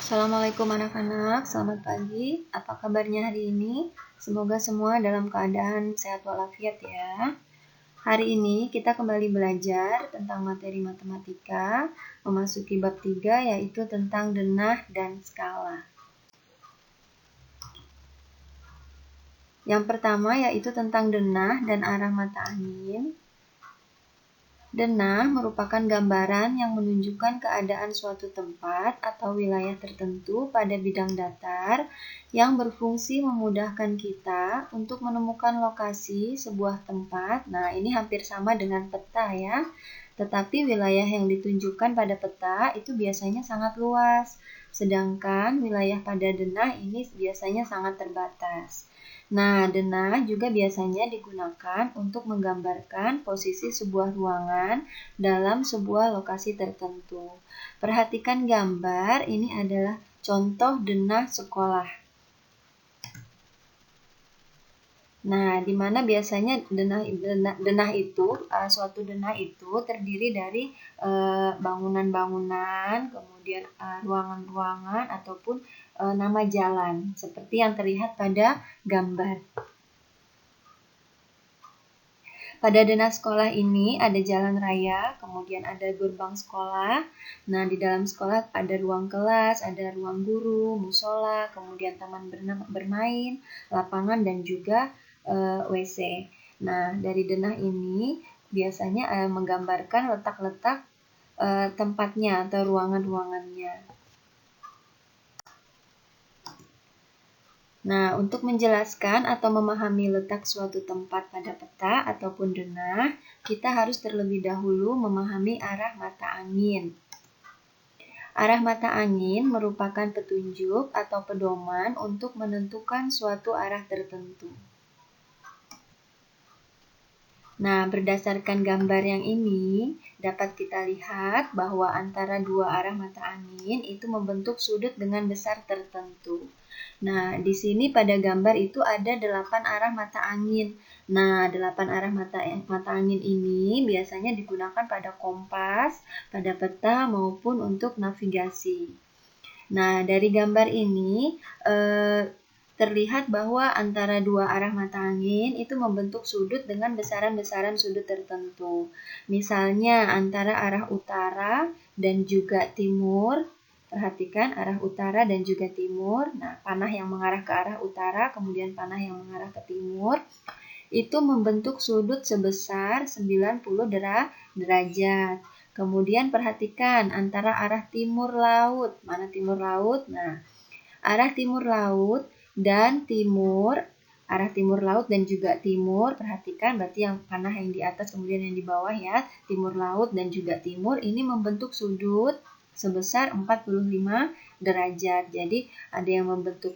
Assalamualaikum anak-anak, selamat pagi. Apa kabarnya hari ini? Semoga semua dalam keadaan sehat walafiat ya. Hari ini kita kembali belajar tentang materi matematika, memasuki bab 3 yaitu tentang denah dan skala. Yang pertama yaitu tentang denah dan arah mata angin. Denah merupakan gambaran yang menunjukkan keadaan suatu tempat atau wilayah tertentu pada bidang datar yang berfungsi memudahkan kita untuk menemukan lokasi sebuah tempat. Nah, ini hampir sama dengan peta ya. Tetapi wilayah yang ditunjukkan pada peta itu biasanya sangat luas, sedangkan wilayah pada denah ini biasanya sangat terbatas. Nah, denah juga biasanya digunakan untuk menggambarkan posisi sebuah ruangan dalam sebuah lokasi tertentu. Perhatikan gambar, ini adalah contoh denah sekolah. Nah, di mana biasanya suatu denah itu terdiri dari bangunan-bangunan, kemudian ruangan-ruangan ataupun nama jalan, seperti yang terlihat pada gambar. Pada denah sekolah ini ada jalan raya, kemudian ada gerbang sekolah. Nah, di dalam sekolah ada ruang kelas, ada ruang guru, musola, kemudian taman bermain, lapangan, dan juga WC. Nah, dari denah ini biasanya menggambarkan letak-letak tempatnya atau ruangan-ruangannya. Nah, untuk menjelaskan atau memahami letak suatu tempat pada peta ataupun denah, kita harus terlebih dahulu memahami arah mata angin. Arah mata angin merupakan petunjuk atau pedoman untuk menentukan suatu arah tertentu. Nah, berdasarkan gambar yang ini, dapat kita lihat bahwa antara dua arah mata angin itu membentuk sudut dengan besar tertentu. Nah, di sini pada gambar itu ada 8 arah mata angin. Nah, 8 arah mata angin ini biasanya digunakan pada kompas, pada peta, maupun untuk navigasi. Nah, dari gambar ini terlihat bahwa antara dua arah mata angin itu membentuk sudut dengan besaran-besaran sudut tertentu. Misalnya antara arah utara dan juga timur. Perhatikan arah utara dan juga timur. Nah, panah yang mengarah ke arah utara, kemudian panah yang mengarah ke timur, itu membentuk sudut sebesar 90 derajat. Kemudian perhatikan antara arah timur laut. Mana timur laut? Nah, arah timur laut dan timur, arah timur laut dan juga timur, perhatikan berarti yang panah yang di atas kemudian yang di bawah ya, timur laut dan juga timur, ini membentuk sudut sebesar 45 derajat. Jadi ada yang membentuk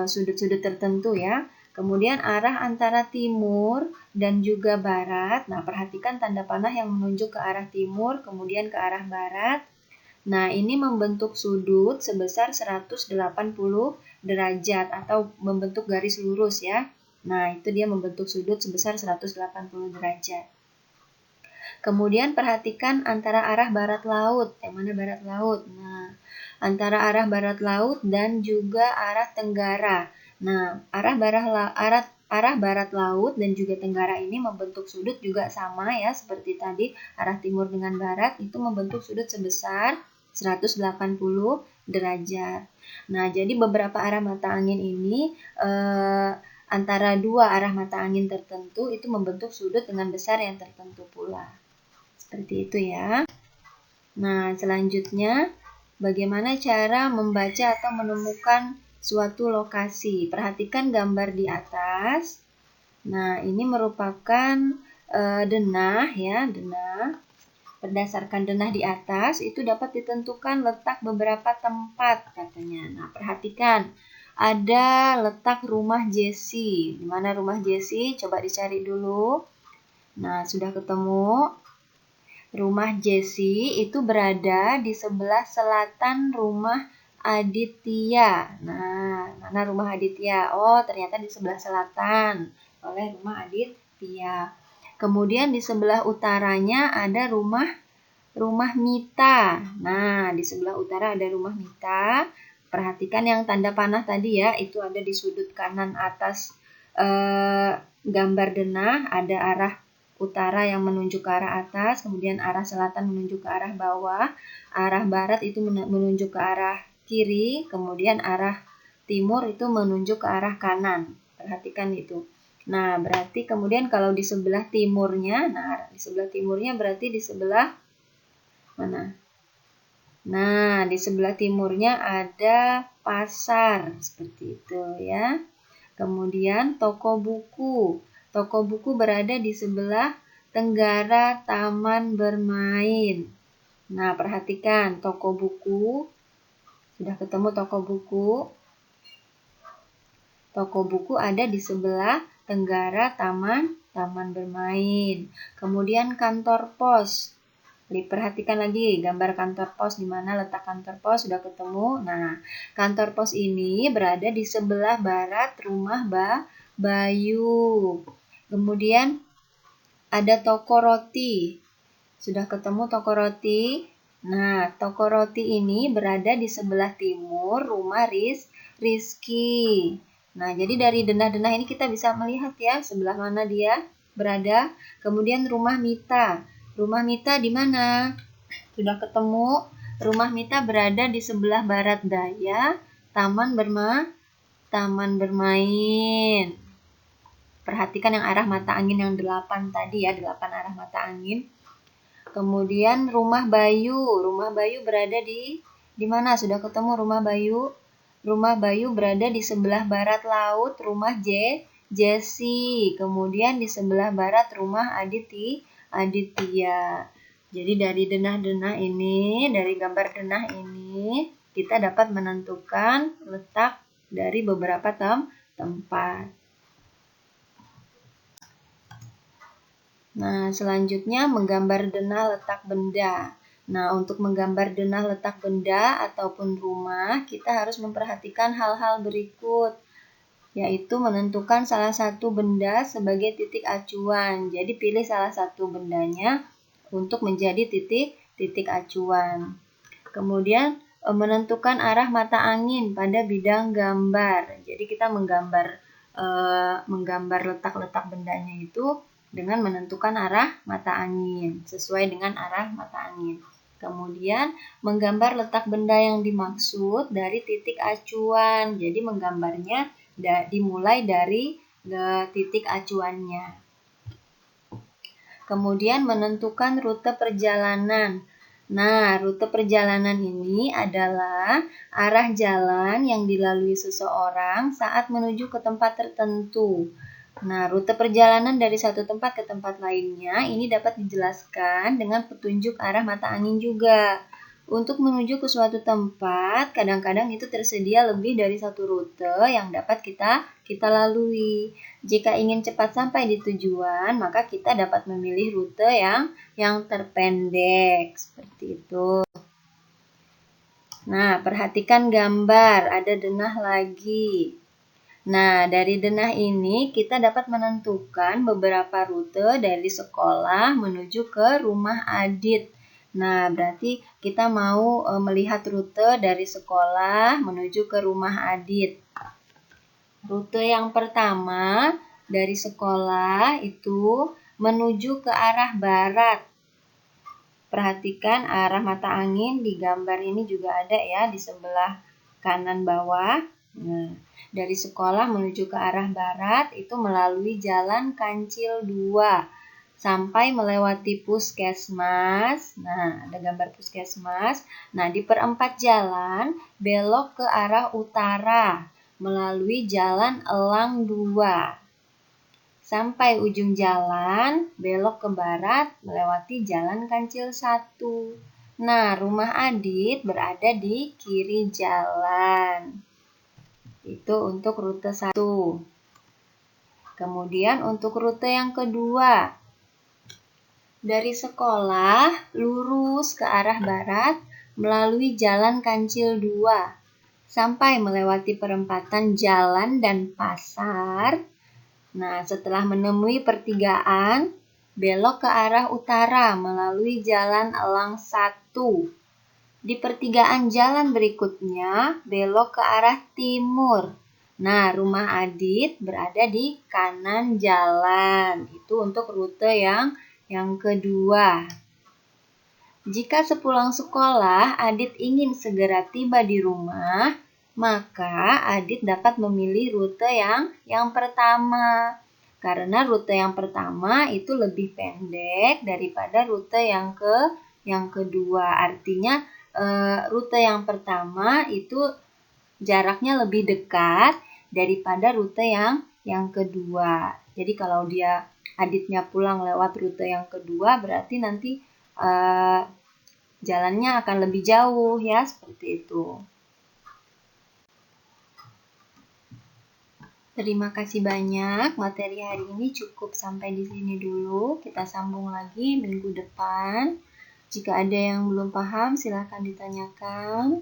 sudut-sudut tertentu ya. Kemudian arah antara timur dan juga barat. Nah, perhatikan tanda panah yang menunjuk ke arah timur, kemudian ke arah barat. Nah, ini membentuk sudut sebesar 180 derajat atau membentuk garis lurus ya. Nah, itu dia membentuk sudut sebesar 180 derajat. Kemudian perhatikan antara arah barat laut. Yang mana barat laut? Nah, antara arah barat laut dan juga arah tenggara. Nah, arah barat laut dan juga tenggara ini membentuk sudut juga sama ya, seperti tadi arah timur dengan barat itu membentuk sudut sebesar 180 derajat. Nah, jadi beberapa arah mata angin ini antara dua arah mata angin tertentu itu membentuk sudut dengan besar yang tertentu pula. Seperti itu ya. Nah, selanjutnya bagaimana cara membaca atau menemukan suatu lokasi. Perhatikan gambar di atas. Nah, ini merupakan denah ya, denah. Berdasarkan denah di atas, itu dapat ditentukan letak beberapa tempat katanya. Nah, perhatikan. Ada letak rumah Jessie. Di mana rumah Jessie? Coba dicari dulu. Nah, sudah ketemu. Rumah Jessie itu berada di sebelah selatan rumah Aditya. Nah, mana rumah Aditya? Oh, ternyata di sebelah selatan oleh rumah Aditya. Kemudian di sebelah utaranya ada rumah rumah Mita. Nah, di sebelah utara ada rumah Mita. Perhatikan yang tanda panah tadi ya, itu ada di sudut kanan atas gambar denah, ada arah utara yang menunjuk ke arah atas, kemudian arah selatan menunjuk ke arah bawah, arah barat itu menunjuk ke arah kiri, kemudian arah timur itu menunjuk ke arah kanan. Perhatikan itu. Nah, berarti kemudian kalau di sebelah timurnya, nah di sebelah timurnya berarti di sebelah mana? Nah, di sebelah timurnya ada pasar, seperti itu ya. Kemudian toko buku. Toko buku berada di sebelah tenggara taman bermain. Nah, perhatikan toko buku. Sudah ketemu toko buku? Toko buku ada di sebelah tenggara taman bermain. Kemudian kantor pos. Perhatikan lagi gambar kantor pos, di mana letak kantor pos, sudah ketemu. Nah, kantor pos ini berada di sebelah barat rumah Bayu. Kemudian ada toko roti. Sudah ketemu toko roti? Nah, toko roti ini berada di sebelah timur rumah Rizky. Nah, jadi dari denah-denah ini kita bisa melihat ya sebelah mana dia berada. Kemudian rumah Mita. Rumah Mita di mana? Sudah ketemu? Rumah Mita berada di sebelah barat daya taman bermain. Perhatikan yang arah mata angin yang 8 tadi ya, 8 arah mata angin. Kemudian rumah Bayu. Rumah Bayu berada di mana? Sudah ketemu rumah Bayu? Rumah Bayu berada di sebelah barat laut rumah Jessie. Kemudian di sebelah barat rumah Aditya. Jadi dari denah-denah ini, dari gambar denah ini, kita dapat menentukan letak dari beberapa tempat. Nah, selanjutnya menggambar denah letak benda. Nah, untuk menggambar denah letak benda ataupun rumah, kita harus memperhatikan hal-hal berikut, yaitu menentukan salah satu benda sebagai titik acuan. Jadi, pilih salah satu bendanya untuk menjadi titik acuan. Kemudian, menentukan arah mata angin pada bidang gambar. Jadi, kita menggambar letak-letak bendanya itu dengan menentukan arah mata angin, sesuai dengan arah mata angin. Kemudian, menggambar letak benda yang dimaksud dari titik acuan. Jadi, menggambarnya dimulai dari titik acuannya. Kemudian, menentukan rute perjalanan. Nah, rute perjalanan ini adalah arah jalan yang dilalui seseorang saat menuju ke tempat tertentu. Nah, rute perjalanan dari satu tempat ke tempat lainnya ini dapat dijelaskan dengan petunjuk arah mata angin juga. Untuk menuju ke suatu tempat, kadang-kadang itu tersedia lebih dari satu rute yang dapat kita lalui. Jika ingin cepat sampai di tujuan, maka kita dapat memilih rute yang terpendek, seperti itu. Nah, perhatikan gambar, ada denah lagi. Nah, dari denah ini kita dapat menentukan beberapa rute dari sekolah menuju ke rumah Adit. Nah, berarti kita mau melihat rute dari sekolah menuju ke rumah Adit. Rute yang pertama dari sekolah itu menuju ke arah barat. Perhatikan arah mata angin di gambar ini juga ada ya di sebelah kanan bawah. Nah, dari sekolah menuju ke arah barat itu melalui Jalan Kancil 2 sampai melewati puskesmas. Nah, ada gambar puskesmas. Nah, di perempat jalan belok ke arah utara melalui Jalan Elang 2. Sampai ujung jalan belok ke barat melewati Jalan Kancil 1. Nah, rumah Adit berada di kiri jalan. Itu untuk rute 1. Kemudian untuk rute yang kedua, dari sekolah lurus ke arah barat melalui Jalan Kancil 2 sampai melewati perempatan jalan dan pasar. Nah, setelah menemui pertigaan, belok ke arah utara melalui jalan elang 1. Di pertigaan jalan berikutnya, belok ke arah timur. Nah, rumah Adit berada di kanan jalan. Itu untuk rute yang kedua. Jika sepulang sekolah, Adit ingin segera tiba di rumah, maka Adit dapat memilih rute yang pertama. Karena rute yang pertama itu lebih pendek daripada rute yang kedua. Artinya rute yang pertama itu jaraknya lebih dekat daripada rute yang kedua. Jadi kalau Aditnya pulang lewat rute yang kedua, berarti nanti jalannya akan lebih jauh ya, seperti itu. Terima kasih banyak. Materi hari ini cukup sampai di sini dulu. Kita sambung lagi minggu depan. Jika ada yang belum paham, silakan ditanyakan.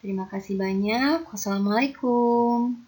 Terima kasih banyak. Wassalamualaikum.